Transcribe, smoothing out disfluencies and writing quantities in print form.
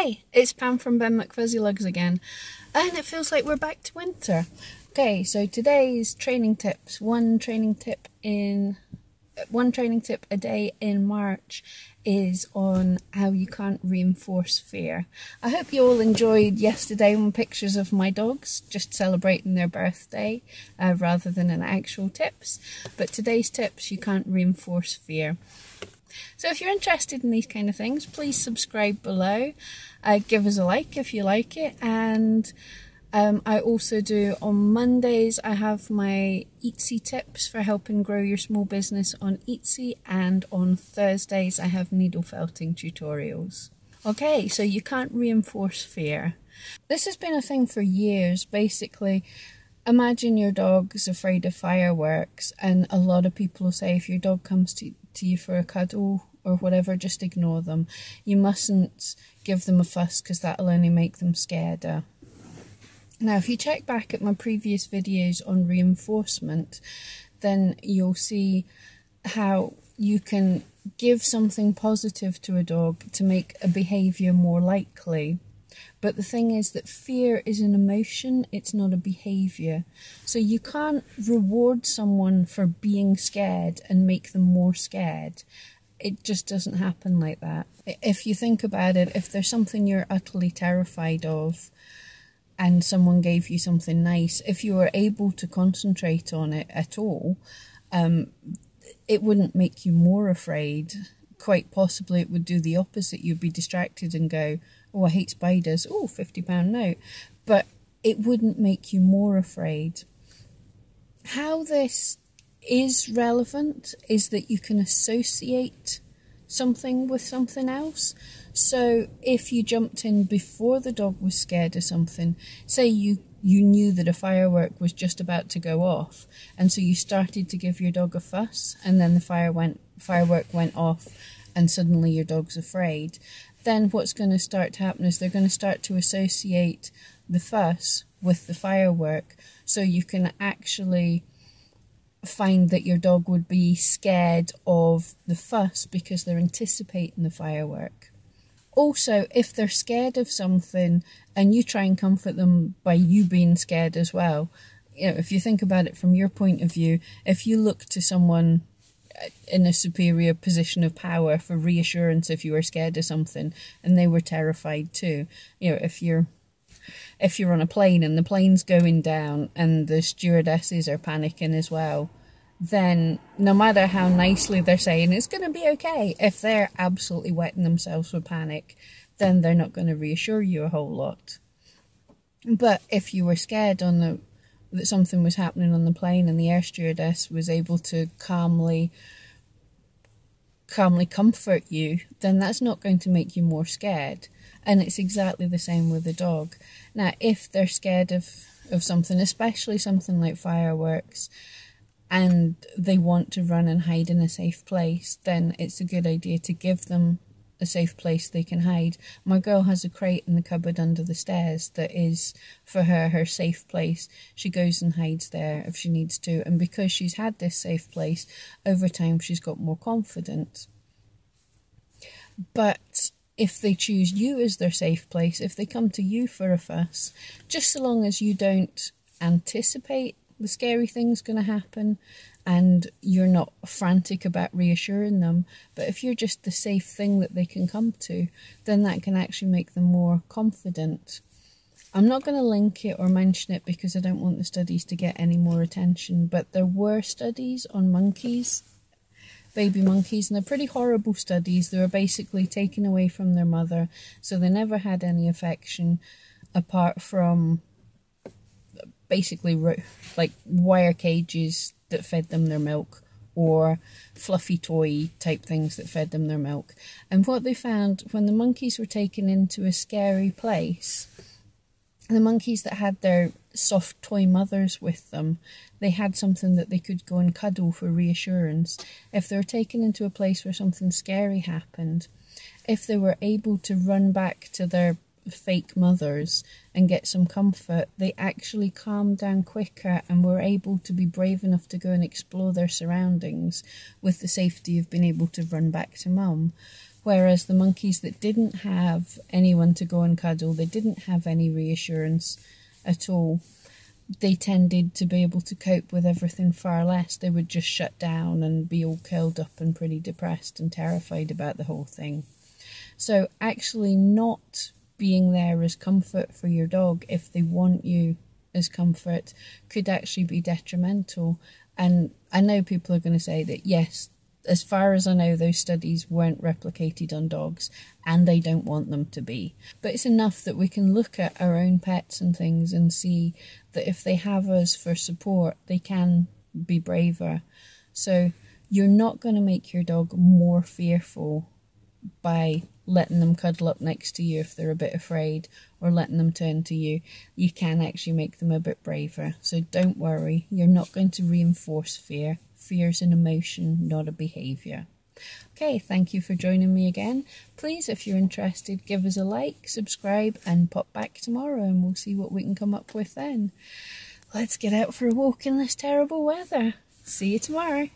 Hey, it's Pam from Ben McFuzzyLugs again, and it feels like we're back to winter. Okay, so today's training tips. One training tip a day in March is on how you can't reinforce fear. I hope you all enjoyed yesterday when pictures of my dogs just celebrating their birthday rather than an actual tips. But today's tips, you can't reinforce fear. So if you're interested in these kind of things, please subscribe below. Give us a like if you like it. And I also do, on Mondays, I have my Etsy tips for helping grow your small business on Etsy. And on Thursdays, I have needle felting tutorials. Okay, so you can't reinforce fear. This has been a thing for years. Basically, imagine your dog is afraid of fireworks, and a lot of people will say if your dog comes to you for a cuddle or whatever, just ignore them. You mustn't give them a fuss because that'll only make them scareder. Now, if you check back at my previous videos on reinforcement, then you'll see how you can give something positive to a dog to make a behaviour more likely. But the thing is that fear is an emotion, it's not a behaviour. So you can't reward someone for being scared and make them more scared. It just doesn't happen like that. If you think about it, if there's something you're utterly terrified of and someone gave you something nice, if you were able to concentrate on it at all, it wouldn't make you more afraid. Quite possibly it would do the opposite. You'd be distracted and go, oh, I hate spiders, oh, £50 note. But it wouldn't make you more afraid. How this is relevant is that you can associate something with something else. So if you jumped in before the dog was scared of something, say you knew that a firework was just about to go off, and so you started to give your dog a fuss, and then the firework went off, and suddenly your dog's afraid, then what's going to start to happen is they're going to start to associate the fuss with the firework. So you can actually find that your dog would be scared of the fuss because they're anticipating the firework. Also, if they're scared of something and you try and comfort them by you being scared as well, you know, if you think about it from your point of view, if you look to someone in a superior position of power for reassurance if you were scared of something and they were terrified too, you know, if you're on a plane and the plane's going down and the stewardesses are panicking as well, then no matter how nicely they're saying it's going to be okay, if they're absolutely wetting themselves with panic, then they're not going to reassure you a whole lot. But if you were scared that something was happening on the plane and the air stewardess was able to calmly comfort you, then that's not going to make you more scared. And it's exactly the same with a dog. Now, if they're scared of something, especially something like fireworks, and they want to run and hide in a safe place, then it's a good idea to give them a safe place they can hide. My girl has a crate in the cupboard under the stairs that is, for her safe place. She goes and hides there if she needs to, and because she's had this safe place, over time she's got more confidence. But if they choose you as their safe place, if they come to you for a fuss, just so long as you don't anticipate the scary thing's going to happen and you're not frantic about reassuring them, but if you're just the safe thing that they can come to, then that can actually make them more confident. I'm not going to link it or mention it because I don't want the studies to get any more attention, but there were studies on monkeys, baby monkeys, and they're pretty horrible studies. They were basically taken away from their mother, so they never had any affection apart from basically like wire cages that fed them their milk, or fluffy toy type things that fed them their milk. And what they found, when the monkeys were taken into a scary place, the monkeys that had their soft toy mothers with them, they had something that they could go and cuddle for reassurance. If they were taken into a place where something scary happened, if they were able to run back to their fake mothers and get some comfort, they actually calmed down quicker and were able to be brave enough to go and explore their surroundings with the safety of being able to run back to mum. Whereas the monkeys that didn't have anyone to go and cuddle, they didn't have any reassurance at all, they tended to be able to cope with everything far less. They would just shut down and be all curled up and pretty depressed and terrified about the whole thing. So actually not being there as comfort for your dog, if they want you as comfort, could actually be detrimental. And I know people are going to say that, yes, as far as I know, those studies weren't replicated on dogs, and they don't want them to be. But it's enough that we can look at our own pets and things and see that if they have us for support, they can be braver. So you're not going to make your dog more fearful by letting them cuddle up next to you if they're a bit afraid, or letting them turn to you. You can actually make them a bit braver. So don't worry, you're not going to reinforce fear. Fear is an emotion, not a behaviour. Okay, thank you for joining me again. Please, if you're interested, give us a like, subscribe, and pop back tomorrow and we'll see what we can come up with then. Let's get out for a walk in this terrible weather. See you tomorrow.